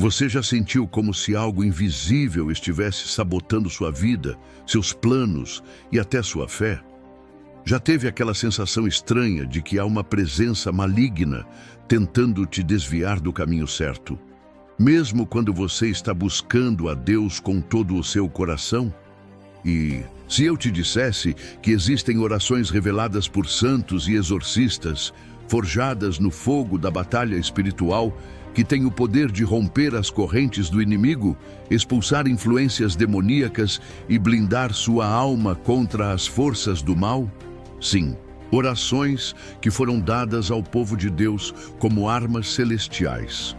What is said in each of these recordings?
Você já sentiu como se algo invisível estivesse sabotando sua vida, seus planos e até sua fé? Já teve aquela sensação estranha de que há uma presença maligna tentando te desviar do caminho certo? Mesmo quando você está buscando a Deus com todo o seu coração? E se eu te dissesse que existem orações reveladas por santos e exorcistas, forjadas no fogo da batalha espiritual, que têm o poder de romper as correntes do inimigo, expulsar influências demoníacas e blindar sua alma contra as forças do mal? Sim, orações que foram dadas ao povo de Deus como armas celestiais.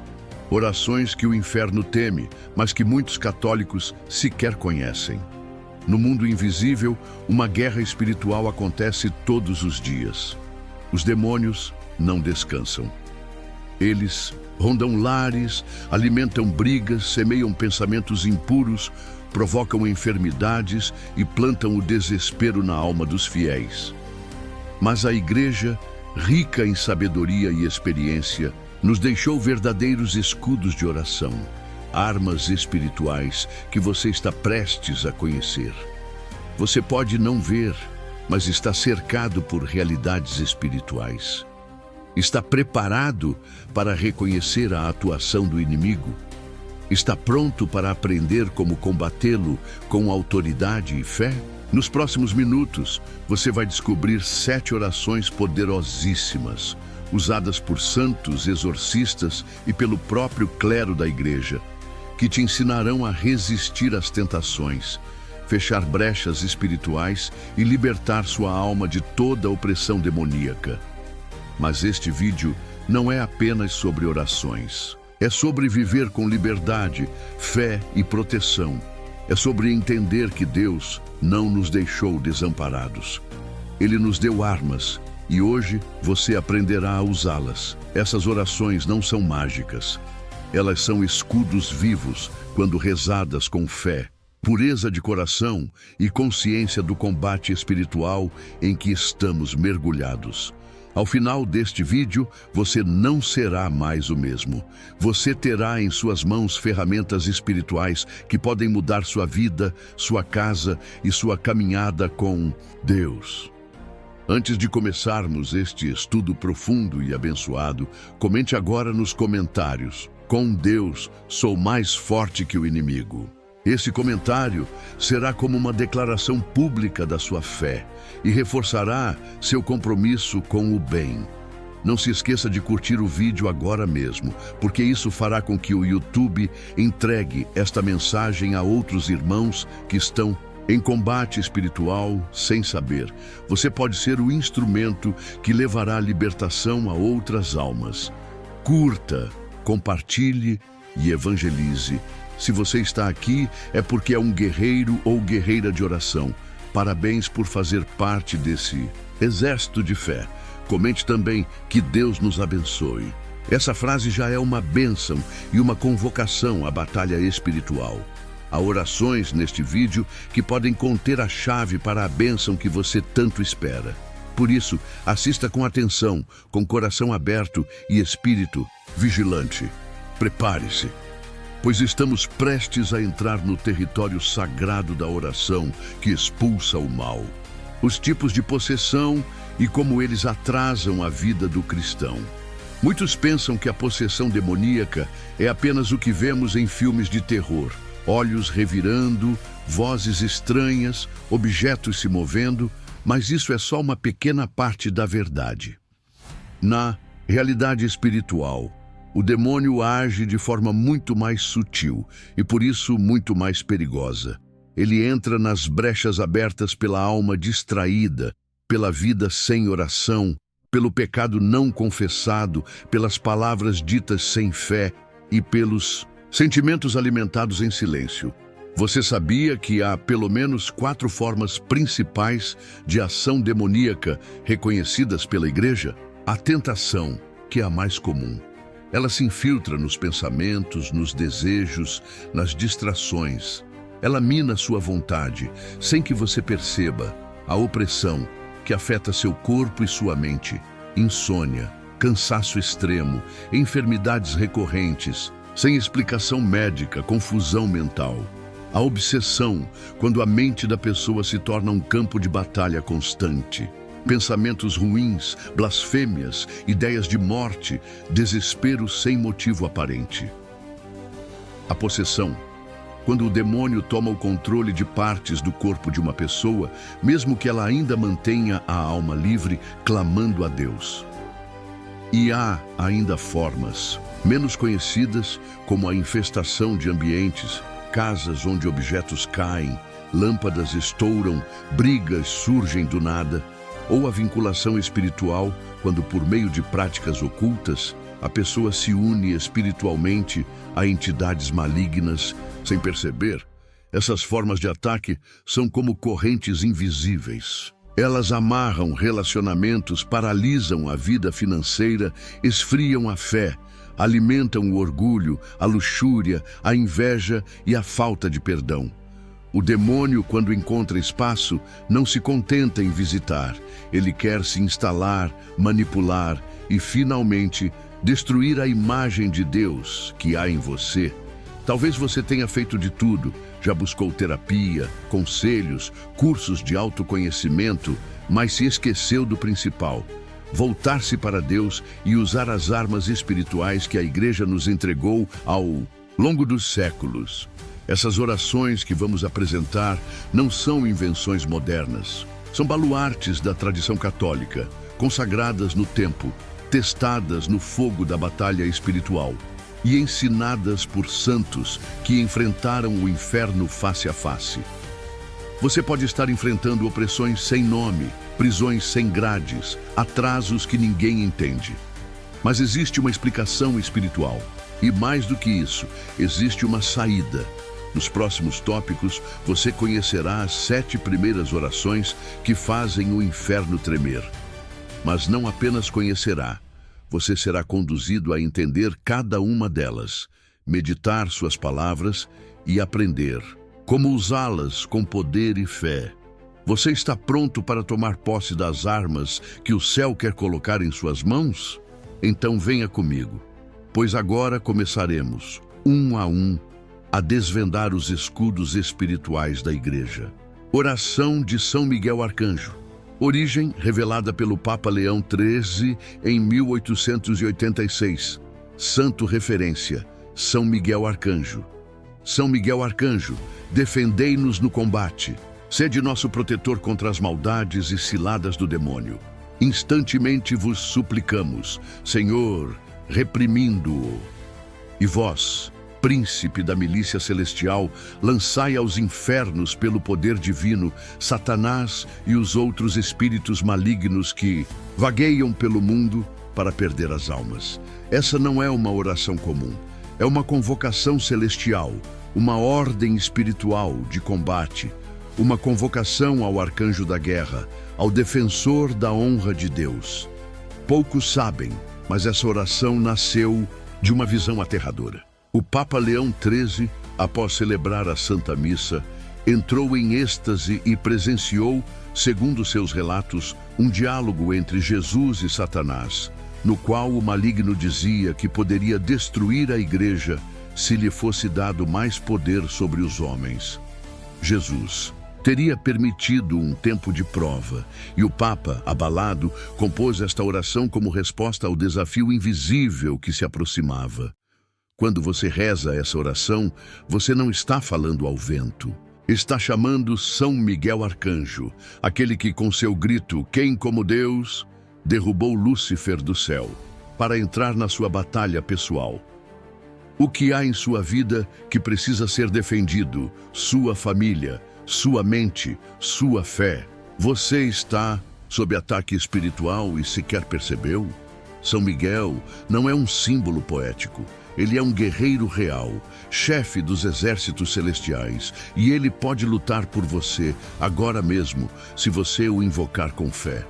Orações que o inferno teme, mas que muitos católicos sequer conhecem. No mundo invisível, uma guerra espiritual acontece todos os dias. Os demônios não descansam. Eles rondam lares, alimentam brigas, semeiam pensamentos impuros, provocam enfermidades e plantam o desespero na alma dos fiéis. Mas a Igreja, rica em sabedoria e experiência, nos deixou verdadeiros escudos de oração, armas espirituais que você está prestes a conhecer. Você pode não ver, mas está cercado por realidades espirituais. Está preparado para reconhecer a atuação do inimigo? Está pronto para aprender como combatê-lo com autoridade e fé? Nos próximos minutos, você vai descobrir 7 orações poderosíssimas, usadas por santos, exorcistas e pelo próprio clero da Igreja, que te ensinarão a resistir às tentações, fechar brechas espirituais e libertar sua alma de toda a opressão demoníaca. Mas este vídeo não é apenas sobre orações. É sobre viver com liberdade, fé e proteção. É sobre entender que Deus não nos deixou desamparados. Ele nos deu armas e hoje você aprenderá a usá-las. Essas orações não são mágicas. Elas são escudos vivos quando rezadas com fé, pureza de coração e consciência do combate espiritual em que estamos mergulhados. Ao final deste vídeo, você não será mais o mesmo. Você terá em suas mãos ferramentas espirituais que podem mudar sua vida, sua casa e sua caminhada com Deus. Antes de começarmos este estudo profundo e abençoado, comente agora nos comentários: com Deus sou mais forte que o inimigo. Esse comentário será como uma declaração pública da sua fé e reforçará seu compromisso com o bem. Não se esqueça de curtir o vídeo agora mesmo, porque isso fará com que o YouTube entregue esta mensagem a outros irmãos que estão em combate espiritual sem saber. Você pode ser o instrumento que levará a libertação a outras almas. Curta, compartilhe e evangelize. Se você está aqui, é porque é um guerreiro ou guerreira de oração. Parabéns por fazer parte desse exército de fé. Comente também que Deus nos abençoe. Essa frase já é uma bênção e uma convocação à batalha espiritual. Há orações neste vídeo que podem conter a chave para a bênção que você tanto espera. Por isso, assista com atenção, com coração aberto e espírito vigilante. Prepare-se, pois estamos prestes a entrar no território sagrado da oração que expulsa o mal. Os tipos de possessão e como eles atrasam a vida do cristão. Muitos pensam que a possessão demoníaca é apenas o que vemos em filmes de terror: olhos revirando, vozes estranhas, objetos se movendo, mas isso é só uma pequena parte da verdade. Na realidade espiritual, o demônio age de forma muito mais sutil e, por isso, muito mais perigosa. Ele entra nas brechas abertas pela alma distraída, pela vida sem oração, pelo pecado não confessado, pelas palavras ditas sem fé e pelos sentimentos alimentados em silêncio. Você sabia que há pelo menos 4 formas principais de ação demoníaca reconhecidas pela Igreja? A tentação, que é a mais comum. Ela se infiltra nos pensamentos, nos desejos, nas distrações. Ela mina sua vontade, sem que você perceba. A opressão, que afeta seu corpo e sua mente. Insônia, cansaço extremo, enfermidades recorrentes, sem explicação médica, confusão mental. A obsessão, quando a mente da pessoa se torna um campo de batalha constante. Pensamentos ruins, blasfêmias, ideias de morte, desespero sem motivo aparente. A possessão, quando o demônio toma o controle de partes do corpo de uma pessoa, mesmo que ela ainda mantenha a alma livre, clamando a Deus. E há ainda formas, menos conhecidas, como a infestação de ambientes, casas onde objetos caem, lâmpadas estouram, brigas surgem do nada, ou a vinculação espiritual, quando por meio de práticas ocultas, a pessoa se une espiritualmente a entidades malignas sem perceber. Essas formas de ataque são como correntes invisíveis. Elas amarram relacionamentos, paralisam a vida financeira, esfriam a fé, alimentam o orgulho, a luxúria, a inveja e a falta de perdão. O demônio, quando encontra espaço, não se contenta em visitar. Ele quer se instalar, manipular e, finalmente, destruir a imagem de Deus que há em você. Talvez você tenha feito de tudo, já buscou terapia, conselhos, cursos de autoconhecimento, mas se esqueceu do principal: voltar-se para Deus e usar as armas espirituais que a Igreja nos entregou ao longo dos séculos. Essas orações que vamos apresentar não são invenções modernas. São baluartes da tradição católica, consagradas no tempo, testadas no fogo da batalha espiritual e ensinadas por santos que enfrentaram o inferno face a face. Você pode estar enfrentando opressões sem nome, prisões sem grades, atrasos que ninguém entende. Mas existe uma explicação espiritual. E mais do que isso, existe uma saída. Nos próximos tópicos, você conhecerá as 7 primeiras orações que fazem o inferno tremer. Mas não apenas conhecerá, você será conduzido a entender cada uma delas, meditar suas palavras e aprender como usá-las com poder e fé. Você está pronto para tomar posse das armas que o céu quer colocar em suas mãos? Então venha comigo, pois agora começaremos, um a desvendar os escudos espirituais da Igreja. Oração de São Miguel Arcanjo. Origem revelada pelo Papa Leão XIII em 1886. Santo referência: São Miguel Arcanjo. São Miguel Arcanjo, defendei-nos no combate. Sede nosso protetor contra as maldades e ciladas do demônio. Instantemente vos suplicamos, Senhor, reprimindo-o. E vós, príncipe da milícia celestial, lançai aos infernos pelo poder divino Satanás e os outros espíritos malignos que vagueiam pelo mundo para perder as almas. Essa não é uma oração comum, é uma convocação celestial, uma ordem espiritual de combate, uma convocação ao arcanjo da guerra, ao defensor da honra de Deus. Poucos sabem, mas essa oração nasceu de uma visão aterradora. O Papa Leão XIII, após celebrar a Santa Missa, entrou em êxtase e presenciou, segundo seus relatos, um diálogo entre Jesus e Satanás, no qual o maligno dizia que poderia destruir a Igreja se lhe fosse dado mais poder sobre os homens. Jesus teria permitido um tempo de prova, e o Papa, abalado, compôs esta oração como resposta ao desafio invisível que se aproximava. Quando você reza essa oração, você não está falando ao vento. Está chamando São Miguel Arcanjo, aquele que com seu grito, quem como Deus, derrubou Lúcifer do céu, para entrar na sua batalha pessoal. O que há em sua vida que precisa ser defendido? Sua família, sua mente, sua fé. Você está sob ataque espiritual e sequer percebeu? São Miguel não é um símbolo poético. Ele é um guerreiro real, chefe dos exércitos celestiais, e ele pode lutar por você agora mesmo, se você o invocar com fé.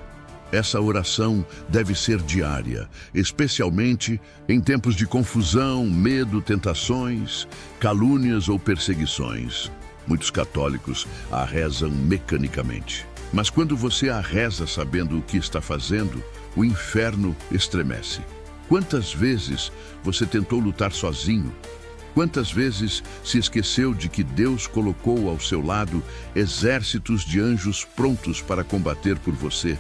Essa oração deve ser diária, especialmente em tempos de confusão, medo, tentações, calúnias ou perseguições. Muitos católicos a rezam mecanicamente. Mas quando você a reza sabendo o que está fazendo, o inferno estremece. Quantas vezes você tentou lutar sozinho? Quantas vezes se esqueceu de que Deus colocou ao seu lado exércitos de anjos prontos para combater por você?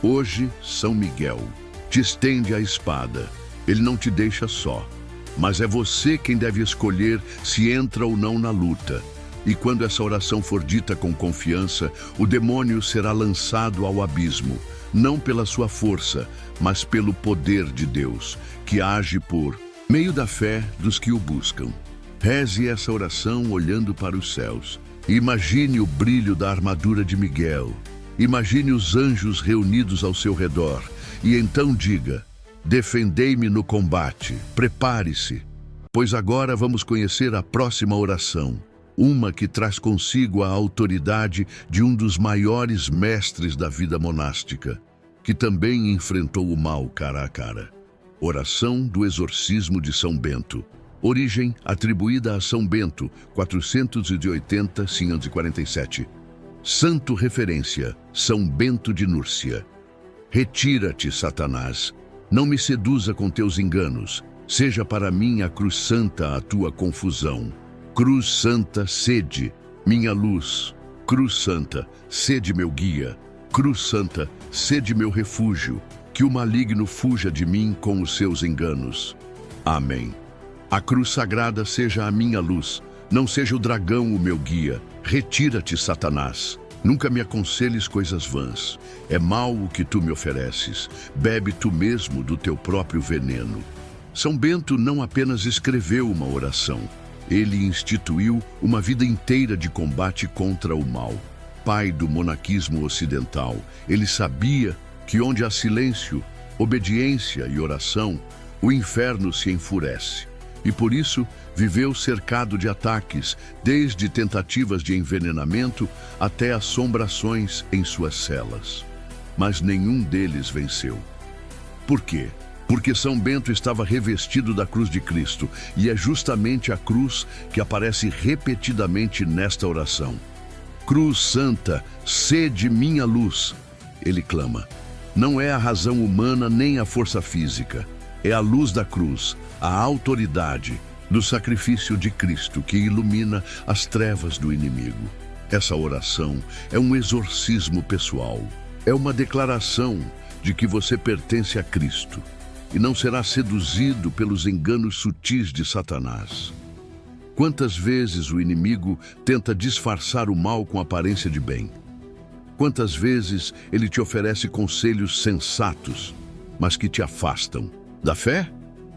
Hoje, São Miguel te estende a espada. Ele não te deixa só, mas é você quem deve escolher se entra ou não na luta. E quando essa oração for dita com confiança, o demônio será lançado ao abismo, não pela sua força, mas pelo poder de Deus, que age por meio da fé dos que o buscam. Reze essa oração olhando para os céus. Imagine o brilho da armadura de Miguel. Imagine os anjos reunidos ao seu redor. E então diga: defendei-me no combate. Prepare-se, pois agora vamos conhecer a próxima oração. Uma que traz consigo a autoridade de um dos maiores mestres da vida monástica, que também enfrentou o mal cara a cara. Oração do exorcismo de São Bento. Origem atribuída a São Bento, 480-547. Santo referência, São Bento de Núrcia. Retira-te, Satanás. Não me seduza com teus enganos. Seja para mim a cruz santa a tua confusão. Cruz santa, sede, minha luz. Cruz santa, sede meu guia. Cruz santa, sede meu refúgio. Que o maligno fuja de mim com os seus enganos. Amém. A cruz sagrada seja a minha luz, não seja o dragão o meu guia. Retira-te, Satanás. Nunca me aconselhes coisas vãs. É mal o que tu me ofereces. Bebe tu mesmo do teu próprio veneno. São Bento não apenas escreveu uma oração, ele instituiu uma vida inteira de combate contra o mal. Pai do monaquismo ocidental, ele sabia que onde há silêncio, obediência e oração, o inferno se enfurece. E por isso viveu cercado de ataques, desde tentativas de envenenamento até assombrações em suas celas. Mas nenhum deles venceu. Por quê? Porque São Bento estava revestido da cruz de Cristo, e é justamente a cruz que aparece repetidamente nesta oração. Cruz santa, sede minha luz, ele clama. Não é a razão humana nem a força física. É a luz da cruz, a autoridade do sacrifício de Cristo que ilumina as trevas do inimigo. Essa oração é um exorcismo pessoal. É uma declaração de que você pertence a Cristo e não será seduzido pelos enganos sutis de Satanás. Quantas vezes o inimigo tenta disfarçar o mal com aparência de bem? Quantas vezes ele te oferece conselhos sensatos, mas que te afastam da fé?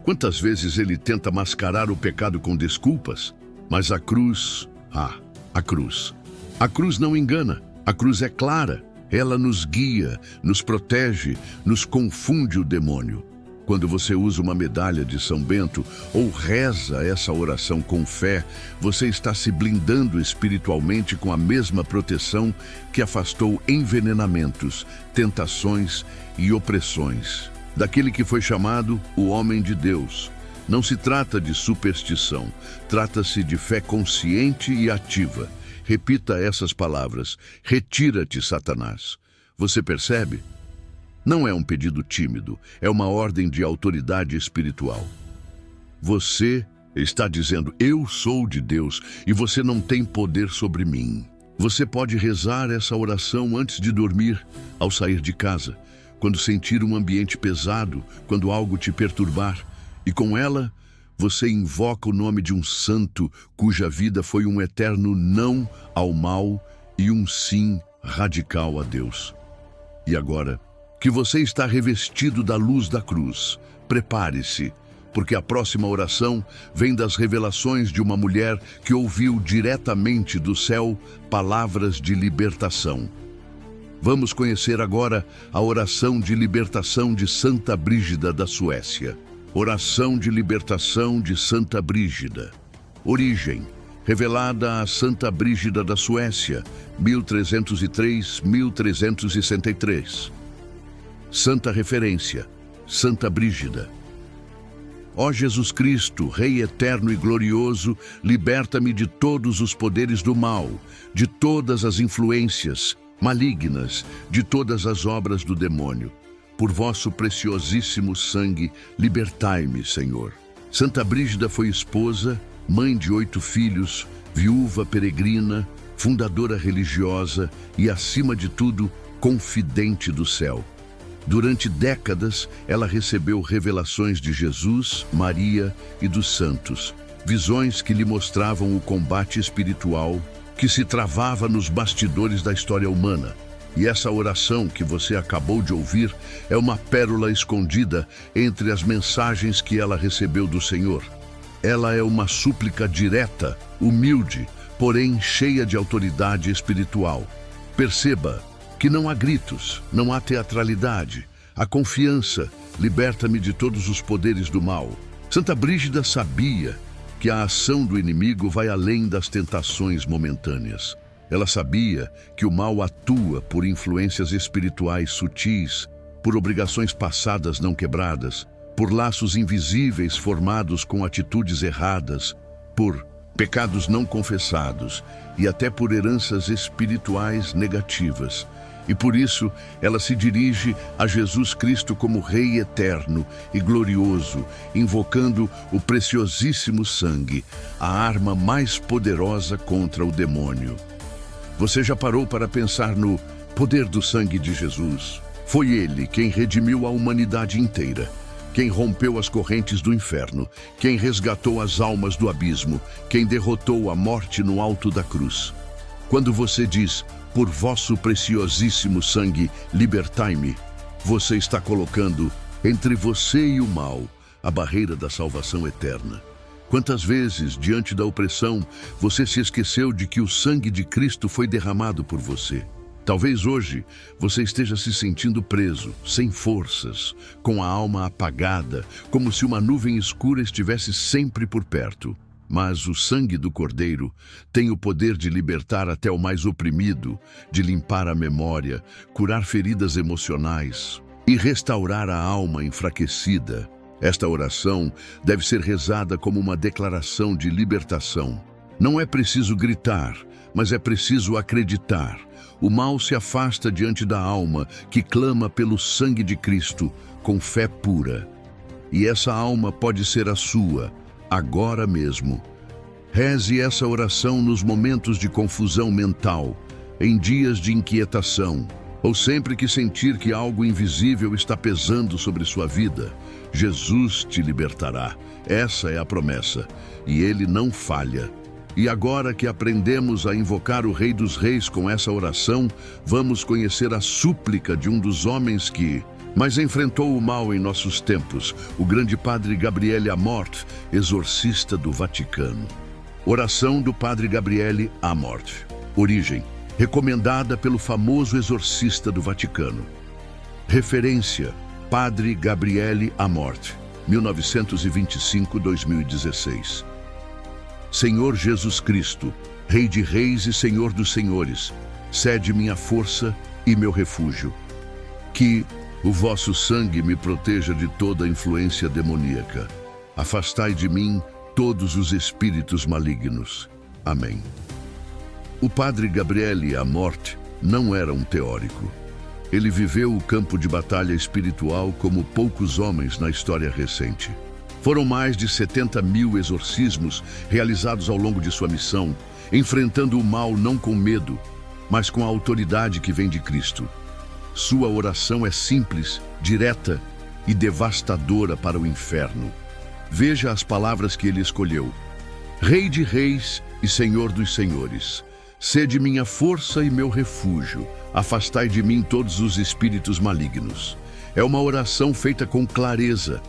Quantas vezes ele tenta mascarar o pecado com desculpas? Mas a cruz, a cruz não engana, a cruz é clara, ela nos guia, nos protege, nos confunde o demônio. Quando você usa uma medalha de São Bento ou reza essa oração com fé, você está se blindando espiritualmente com a mesma proteção que afastou envenenamentos, tentações e opressões daquele que foi chamado o homem de Deus. Não se trata de superstição, trata-se de fé consciente e ativa. Repita essas palavras: retira-te, Satanás. Você percebe? Não é um pedido tímido, é uma ordem de autoridade espiritual. Você está dizendo: eu sou de Deus e você não tem poder sobre mim. Você pode rezar essa oração antes de dormir, ao sair de casa, quando sentir um ambiente pesado, quando algo te perturbar, e com ela você invoca o nome de um santo cuja vida foi um eterno não ao mal e um sim radical a Deus. E agora que você está revestido da luz da cruz, prepare-se, porque a próxima oração vem das revelações de uma mulher que ouviu diretamente do céu palavras de libertação. Vamos conhecer agora a oração de libertação de Santa Brígida da Suécia. Oração de libertação de Santa Brígida. Origem: revelada a Santa Brígida da Suécia, 1303-1363. Santa referência: Santa Brígida. Ó Jesus Cristo, Rei eterno e glorioso, liberta-me de todos os poderes do mal, de todas as influências malignas, de todas as obras do demônio. por vosso preciosíssimo sangue, libertai-me, Senhor. Santa Brígida foi esposa, mãe de 8 filhos, viúva peregrina, fundadora religiosa e, acima de tudo, confidente do céu. Durante décadas, ela recebeu revelações de Jesus, Maria e dos santos, visões que lhe mostravam o combate espiritual que se travava nos bastidores da história humana. E essa oração que você acabou de ouvir é uma pérola escondida entre as mensagens que ela recebeu do Senhor. Ela é uma súplica direta, humilde, porém cheia de autoridade espiritual. Perceba que não há gritos, não há teatralidade. A confiança liberta-me de todos os poderes do mal. Santa Brígida sabia que a ação do inimigo vai além das tentações momentâneas. Ela sabia que o mal atua por influências espirituais sutis, por obrigações passadas não quebradas, por laços invisíveis formados com atitudes erradas, por pecados não confessados e até por heranças espirituais negativas. E por isso ela se dirige a Jesus Cristo como Rei eterno e glorioso, invocando o preciosíssimo sangue, a arma mais poderosa contra o demônio. Você já parou para pensar no poder do sangue de Jesus? Foi ele quem redimiu a humanidade inteira, quem rompeu as correntes do inferno, quem resgatou as almas do abismo, quem derrotou a morte no alto da cruz. Quando você diz, por vosso preciosíssimo sangue, libertai-me, você está colocando entre você e o mal a barreira da salvação eterna. Quantas vezes, diante da opressão, você se esqueceu de que o sangue de Cristo foi derramado por você? Talvez hoje você esteja se sentindo preso, sem forças, com a alma apagada, como se uma nuvem escura estivesse sempre por perto. Mas o sangue do Cordeiro tem o poder de libertar até o mais oprimido, de limpar a memória, curar feridas emocionais e restaurar a alma enfraquecida. Esta oração deve ser rezada como uma declaração de libertação. Não é preciso gritar, mas é preciso acreditar. O mal se afasta diante da alma que clama pelo sangue de Cristo com fé pura. E essa alma pode ser a sua, agora mesmo. Reze essa oração nos momentos de confusão mental, em dias de inquietação, ou sempre que sentir que algo invisível está pesando sobre sua vida. Jesus te libertará. Essa é a promessa, e ele não falha. E agora que aprendemos a invocar o Rei dos Reis com essa oração, vamos conhecer a súplica de um dos homens que mas enfrentou o mal em nossos tempos, o grande padre Gabriele Amorth, exorcista do Vaticano. Oração do padre Gabriele Amorth. Origem: recomendada pelo famoso exorcista do Vaticano. Referência: Padre Gabriele Amorth, 1925-2016. Senhor Jesus Cristo, Rei de Reis e Senhor dos Senhores, sede minha força e meu refúgio. Que o vosso sangue me proteja de toda influência demoníaca. Afastai de mim todos os espíritos malignos. Amém. O padre Gabriele Amorth não era um teórico. Ele viveu o campo de batalha espiritual como poucos homens na história recente. Foram mais de 70.000 exorcismos realizados ao longo de sua missão, enfrentando o mal não com medo, mas com a autoridade que vem de Cristo. Sua oração é simples, direta e devastadora para o inferno. Veja as palavras que ele escolheu. Rei de reis e Senhor dos senhores, sede minha força e meu refúgio, afastai de mim todos os espíritos malignos. É uma oração feita com clareza,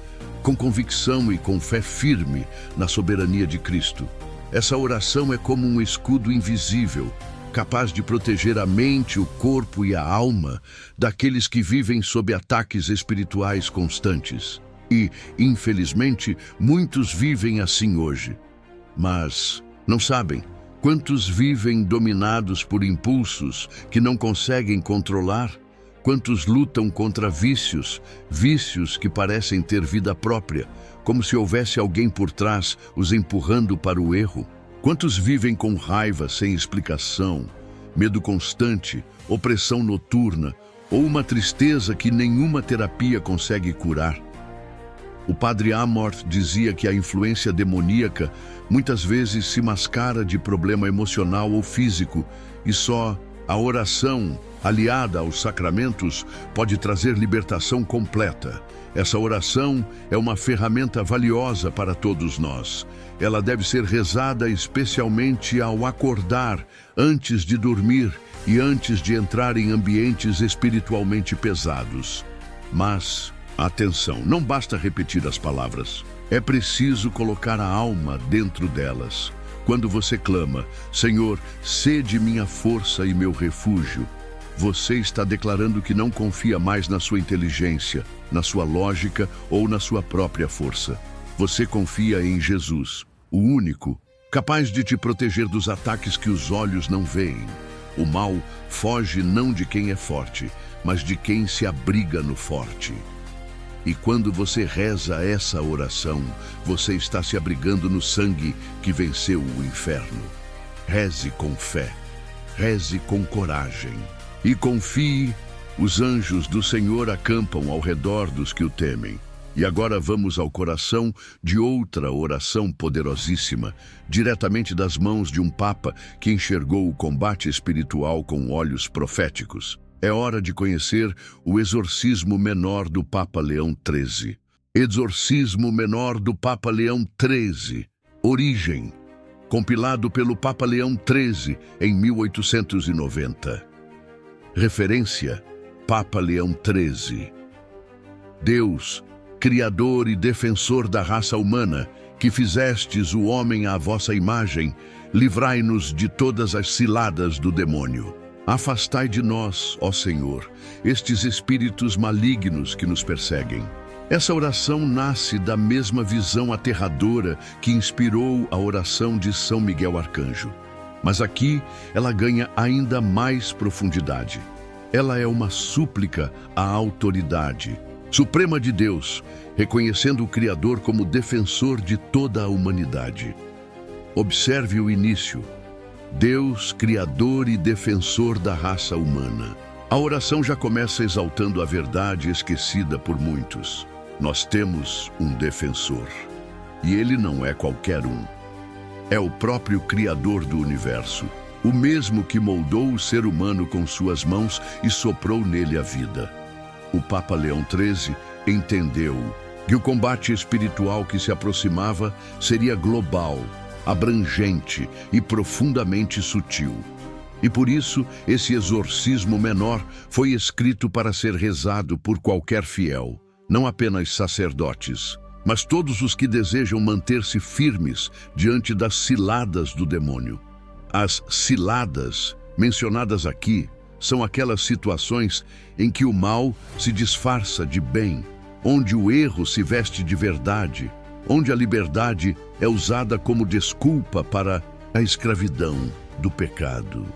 com convicção e com fé firme na soberania de Cristo. Essa oração é como um escudo invisível, capaz de proteger a mente, o corpo e a alma daqueles que vivem sob ataques espirituais constantes. E, infelizmente, muitos vivem assim hoje. Mas não sabem quantos vivem dominados por impulsos que não conseguem controlar? Quantos lutam contra vícios, vícios que parecem ter vida própria, como se houvesse alguém por trás os empurrando para o erro? Quantos vivem com raiva sem explicação, medo constante, opressão noturna ou uma tristeza que nenhuma terapia consegue curar. O padre Amorth dizia que a influência demoníaca muitas vezes se mascara de problema emocional ou físico e só a oração, aliada aos sacramentos, pode trazer libertação completa. Essa oração é uma ferramenta valiosa para todos nós. Ela deve ser rezada especialmente ao acordar, antes de dormir e antes de entrar em ambientes espiritualmente pesados. Mas, atenção, não basta repetir as palavras. É preciso colocar a alma dentro delas. Quando você clama, Senhor, sede minha força e meu refúgio, você está declarando que não confia mais na sua inteligência, na sua lógica ou na sua própria força. Você confia em Jesus, o único, capaz de te proteger dos ataques que os olhos não veem. O mal foge não de quem é forte, mas de quem se abriga no forte. E quando você reza essa oração, você está se abrigando no sangue que venceu o inferno. Reze com fé, reze com coragem. E confie, os anjos do Senhor acampam ao redor dos que o temem. E agora vamos ao coração de outra oração poderosíssima, diretamente das mãos de um Papa que enxergou o combate espiritual com olhos proféticos. É hora de conhecer o Exorcismo Menor do Papa Leão XIII. Exorcismo Menor do Papa Leão XIII. Origem. Compilado pelo Papa Leão XIII em 1890. Referência: Papa Leão XIII. Deus, Criador e defensor da raça humana, que fizestes o homem à vossa imagem, livrai-nos de todas as ciladas do demônio. Afastai de nós, ó Senhor, estes espíritos malignos que nos perseguem. Essa oração nasce da mesma visão aterradora que inspirou a oração de São Miguel Arcanjo. Mas aqui ela ganha ainda mais profundidade. Ela é uma súplica à autoridade suprema de Deus, reconhecendo o Criador como defensor de toda a humanidade. Observe o início. Deus, Criador e defensor da raça humana. A oração já começa exaltando a verdade esquecida por muitos. Nós temos um defensor. E ele não é qualquer um. É o próprio Criador do universo, o mesmo que moldou o ser humano com suas mãos e soprou nele a vida. O Papa Leão XIII entendeu que o combate espiritual que se aproximava seria global, abrangente e profundamente sutil. E por isso, esse exorcismo menor foi escrito para ser rezado por qualquer fiel, não apenas sacerdotes, mas todos os que desejam manter-se firmes diante das ciladas do demônio. As ciladas mencionadas aqui são aquelas situações em que o mal se disfarça de bem, onde o erro se veste de verdade, onde a liberdade é usada como desculpa para a escravidão do pecado.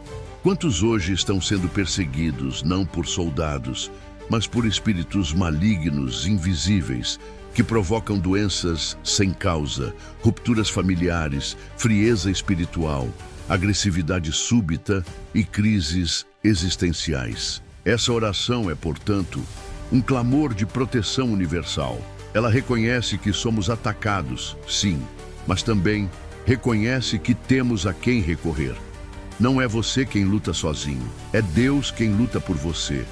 Quantos hoje estão sendo perseguidos não por soldados, mas por espíritos malignos, invisíveis, que provocam doenças sem causa, rupturas familiares, frieza espiritual, agressividade súbita e crises existenciais. Essa oração é, portanto, um clamor de proteção universal. Ela reconhece que somos atacados, sim, mas também reconhece que temos a quem recorrer. Não é você quem luta sozinho, é Deus quem luta por você,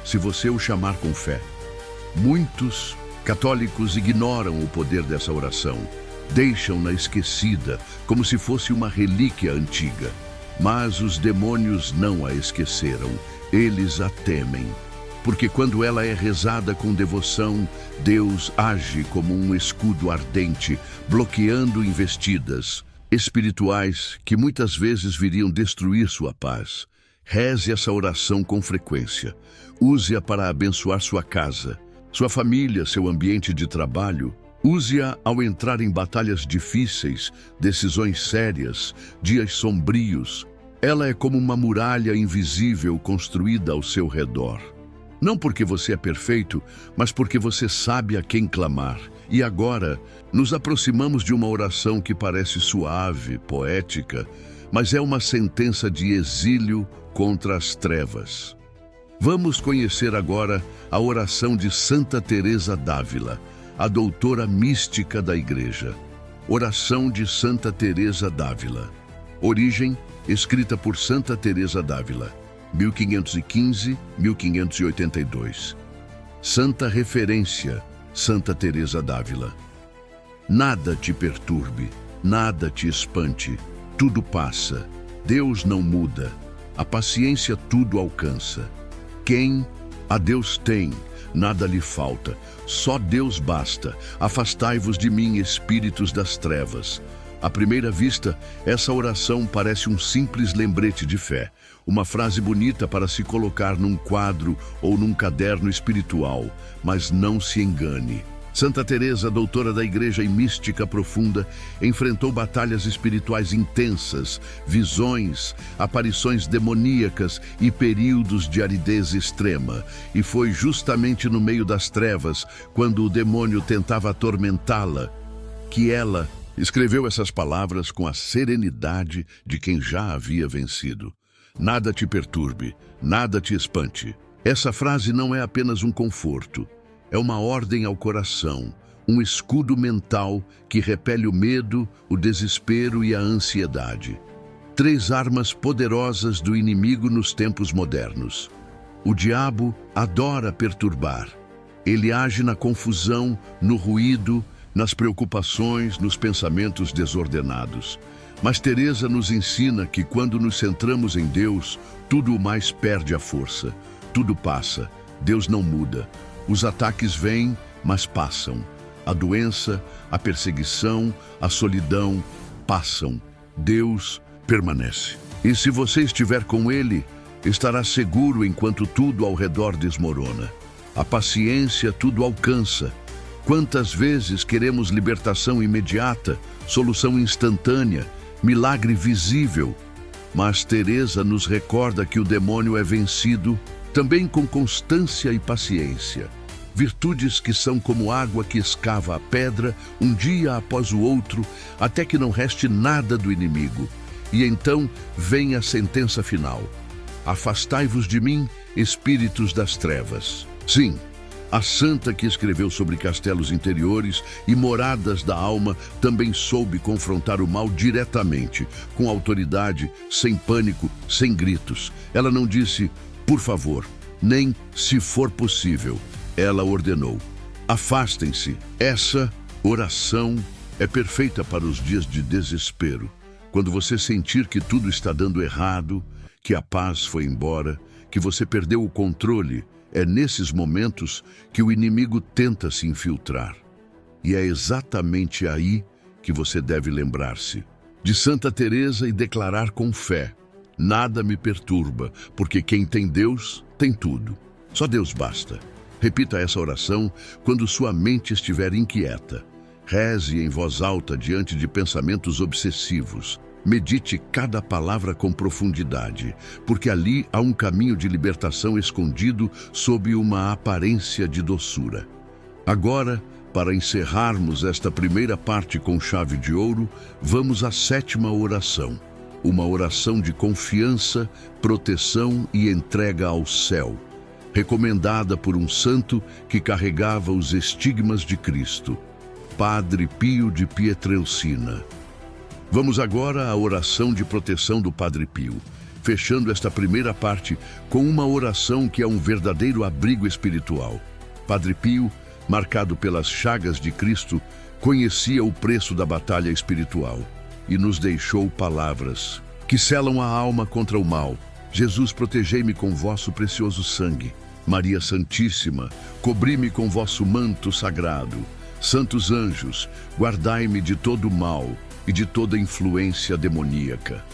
se você o chamar com fé. Muitos católicos ignoram o poder dessa oração, deixam-na esquecida, como se fosse uma relíquia antiga. Mas os demônios não a esqueceram, eles a temem. Porque quando ela é rezada com devoção, Deus age como um escudo ardente, bloqueando investidas espirituais que muitas vezes viriam destruir sua paz. Reze essa oração com frequência. Use-a para abençoar sua casa, sua família, seu ambiente de trabalho. Use-a ao entrar em batalhas difíceis, decisões sérias, dias sombrios. Ela é como uma muralha invisível construída ao seu redor. Não porque você é perfeito, mas porque você sabe a quem clamar. E agora, nos aproximamos de uma oração que parece suave, poética, mas é uma sentença de exílio contra as trevas. Vamos conhecer agora a oração de Santa Teresa d'Ávila, a doutora mística da Igreja. Oração de Santa Teresa d'Ávila. Origem, escrita por Santa Teresa d'Ávila, 1515-1582. Santa referência, Santa Teresa d'Ávila. Nada te perturbe, nada te espante, tudo passa. Deus não muda, a paciência tudo alcança. Quem a Deus tem, nada lhe falta, só Deus basta. Afastai-vos de mim, espíritos das trevas. À primeira vista, essa oração parece um simples lembrete de fé, uma frase bonita para se colocar num quadro ou num caderno espiritual, mas não se engane. Santa Teresa, doutora da Igreja e mística profunda, enfrentou batalhas espirituais intensas, visões, aparições demoníacas e períodos de aridez extrema. E foi justamente no meio das trevas, quando o demônio tentava atormentá-la, que ela escreveu essas palavras com a serenidade de quem já havia vencido. Nada te perturbe, nada te espante. Essa frase não é apenas um conforto. É uma ordem ao coração, um escudo mental que repele o medo, o desespero e a ansiedade. 3 armas poderosas do inimigo nos tempos modernos. O diabo adora perturbar. Ele age na confusão, no ruído, nas preocupações, nos pensamentos desordenados. Mas Teresa nos ensina que quando nos centramos em Deus, tudo mais perde a força. Tudo passa, Deus não muda. Os ataques vêm, mas passam. A doença, a perseguição, a solidão passam. Deus permanece. E se você estiver com Ele, estará seguro enquanto tudo ao redor desmorona. A paciência tudo alcança. Quantas vezes queremos libertação imediata, solução instantânea, milagre visível? Mas Teresa nos recorda que o demônio é vencido também com constância e paciência. Virtudes que são como água que escava a pedra, um dia após o outro, até que não reste nada do inimigo. E então vem a sentença final. Afastai-vos de mim, espíritos das trevas. Sim, a santa que escreveu sobre castelos interiores e moradas da alma também soube confrontar o mal diretamente, com autoridade, sem pânico, sem gritos. Ela não disse, por favor, nem se for possível. Ela ordenou, afastem-se. Essa oração é perfeita para os dias de desespero. Quando você sentir que tudo está dando errado, que a paz foi embora, que você perdeu o controle, é nesses momentos que o inimigo tenta se infiltrar. E é exatamente aí que você deve lembrar-se de Santa Teresa e declarar com fé: nada me perturba, porque quem tem Deus tem tudo. Só Deus basta. Repita essa oração quando sua mente estiver inquieta. Reze em voz alta diante de pensamentos obsessivos. Medite cada palavra com profundidade, porque ali há um caminho de libertação escondido sob uma aparência de doçura. Agora, para encerrarmos esta primeira parte com chave de ouro, vamos à 7ª oração. Uma oração de confiança, proteção e entrega ao céu, recomendada por um santo que carregava os estigmas de Cristo, Padre Pio de Pietrelcina. Vamos agora à oração de proteção do Padre Pio, fechando esta primeira parte com uma oração que é um verdadeiro abrigo espiritual. Padre Pio, marcado pelas chagas de Cristo, conhecia o preço da batalha espiritual e nos deixou palavras que selam a alma contra o mal. Jesus, protegei-me com vosso precioso sangue. Maria Santíssima, cobri-me com vosso manto sagrado. Santos anjos, guardai-me de todo o mal e de toda influência demoníaca.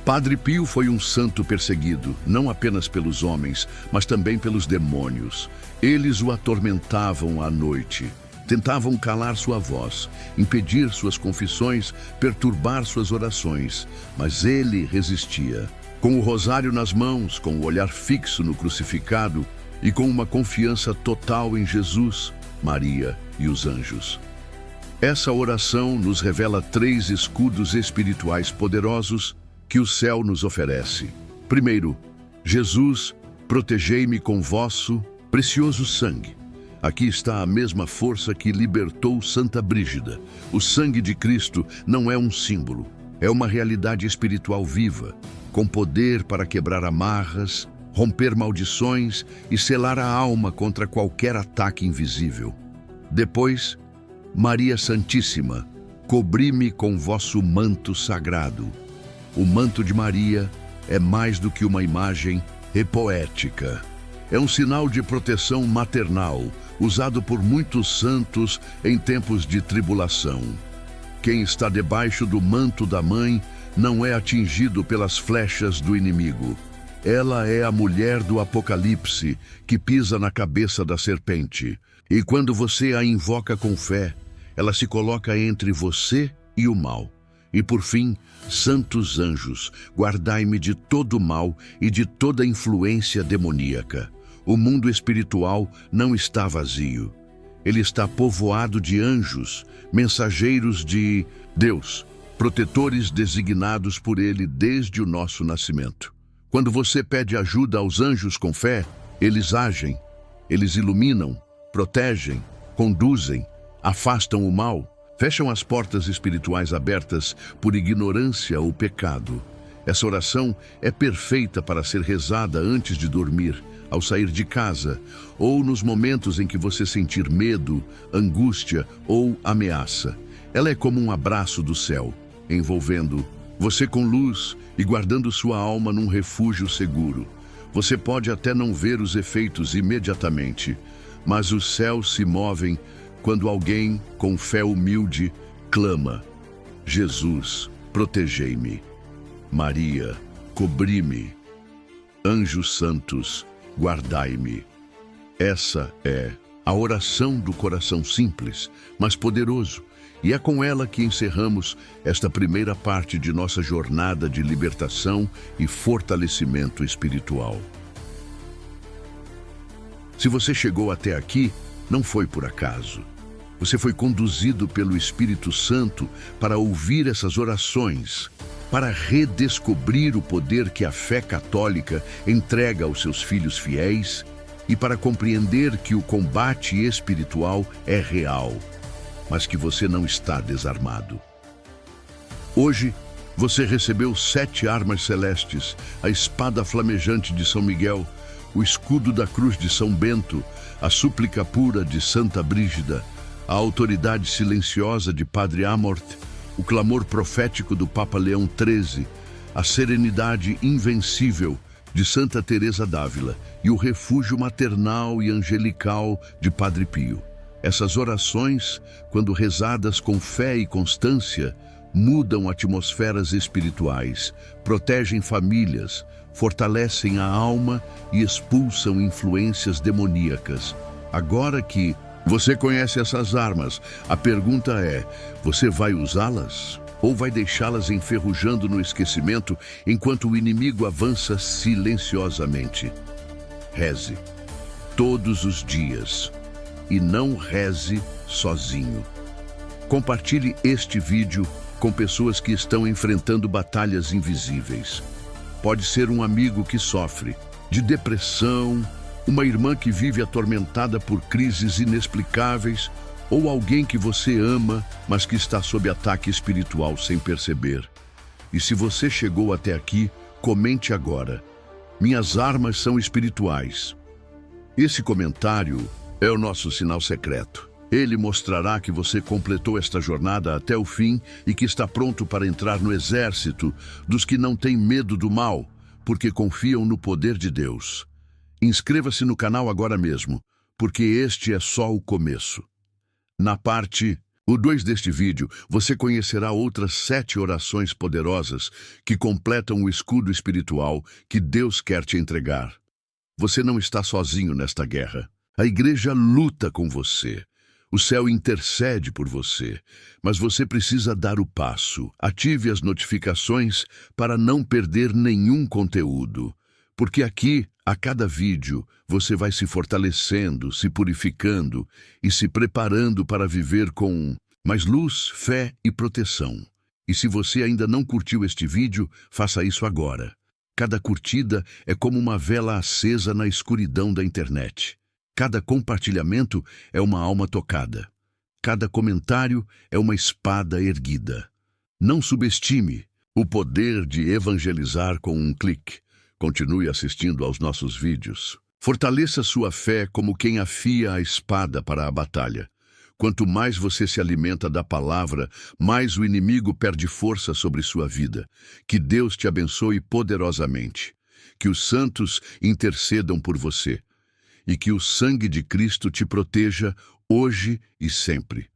Padre Pio foi um santo perseguido, não apenas pelos homens, mas também pelos demônios. Eles o atormentavam à noite, tentavam calar sua voz, impedir suas confissões, perturbar suas orações, mas ele resistia. Com o rosário nas mãos, com o olhar fixo no crucificado e com uma confiança total em Jesus, Maria e os anjos. Essa oração nos revela 3 escudos espirituais poderosos que o céu nos oferece. Primeiro, Jesus, protegei-me com vosso precioso sangue. Aqui está a mesma força que libertou Santa Brígida. O sangue de Cristo não é um símbolo, é uma realidade espiritual viva, com poder para quebrar amarras, romper maldições e selar a alma contra qualquer ataque invisível. Depois, Maria Santíssima, cobri-me com vosso manto sagrado. O manto de Maria é mais do que uma imagem poética. É um sinal de proteção maternal, usado por muitos santos em tempos de tribulação. Quem está debaixo do manto da mãe não é atingido pelas flechas do inimigo. Ela é a mulher do Apocalipse que pisa na cabeça da serpente. E quando você a invoca com fé, ela se coloca entre você e o mal. E por fim, santos anjos, guardai-me de todo mal e de toda influência demoníaca. O mundo espiritual não está vazio. Ele está povoado de anjos, mensageiros de Deus, protetores designados por Ele desde o nosso nascimento. Quando você pede ajuda aos anjos com fé, eles agem, eles iluminam, protegem, conduzem, afastam o mal, fecham as portas espirituais abertas por ignorância ou pecado. Essa oração é perfeita para ser rezada antes de dormir, ao sair de casa, ou nos momentos em que você sentir medo, angústia ou ameaça. Ela é como um abraço do céu, envolvendo você com luz e guardando sua alma num refúgio seguro. Você pode até não ver os efeitos imediatamente, mas os céus se movem quando alguém, com fé humilde, clama: Jesus, protegei-me. Maria, cobri-me. Anjos santos, guardai-me. Essa é a oração do coração simples, mas poderoso, e é com ela que encerramos esta primeira parte de nossa jornada de libertação e fortalecimento espiritual. Se você chegou até aqui, não foi por acaso. Você foi conduzido pelo Espírito Santo para ouvir essas orações, para redescobrir o poder que a fé católica entrega aos seus filhos fiéis e para compreender que o combate espiritual é real, mas que você não está desarmado. Hoje, você recebeu 7 armas celestes, a espada flamejante de São Miguel, o escudo da cruz de São Bento, a súplica pura de Santa Brígida, a autoridade silenciosa de Padre Amort, o clamor profético do Papa Leão XIII, a serenidade invencível de Santa Teresa d'Ávila e o refúgio maternal e angelical de Padre Pio. Essas orações, quando rezadas com fé e constância, mudam atmosferas espirituais, protegem famílias, fortalecem a alma e expulsam influências demoníacas. Agora que você conhece essas armas, a pergunta é: você vai usá-las? Ou vai deixá-las enferrujando no esquecimento enquanto o inimigo avança silenciosamente? Reze todos os dias e não reze sozinho. Compartilhe este vídeo com pessoas que estão enfrentando batalhas invisíveis. Pode ser um amigo que sofre de depressão, uma irmã que vive atormentada por crises inexplicáveis, ou alguém que você ama, mas que está sob ataque espiritual sem perceber. E se você chegou até aqui, comente agora: minhas armas são espirituais. Esse comentário é o nosso sinal secreto. Ele mostrará que você completou esta jornada até o fim e que está pronto para entrar no exército dos que não têm medo do mal, porque confiam no poder de Deus. Inscreva-se no canal agora mesmo, porque este é só o começo. Na parte 2 deste vídeo, você conhecerá outras 7 orações poderosas que completam o escudo espiritual que Deus quer te entregar. Você não está sozinho nesta guerra. A igreja luta com você. O céu intercede por você, mas você precisa dar o passo. Ative as notificações para não perder nenhum conteúdo, porque aqui, a cada vídeo, você vai se fortalecendo, se purificando e se preparando para viver com mais luz, fé e proteção. E se você ainda não curtiu este vídeo, faça isso agora. Cada curtida é como uma vela acesa na escuridão da internet. Cada compartilhamento é uma alma tocada. Cada comentário é uma espada erguida. Não subestime o poder de evangelizar com um clique. Continue assistindo aos nossos vídeos. Fortaleça sua fé como quem afia a espada para a batalha. Quanto mais você se alimenta da palavra, mais o inimigo perde força sobre sua vida. Que Deus te abençoe poderosamente. Que os santos intercedam por você. E que o sangue de Cristo te proteja hoje e sempre.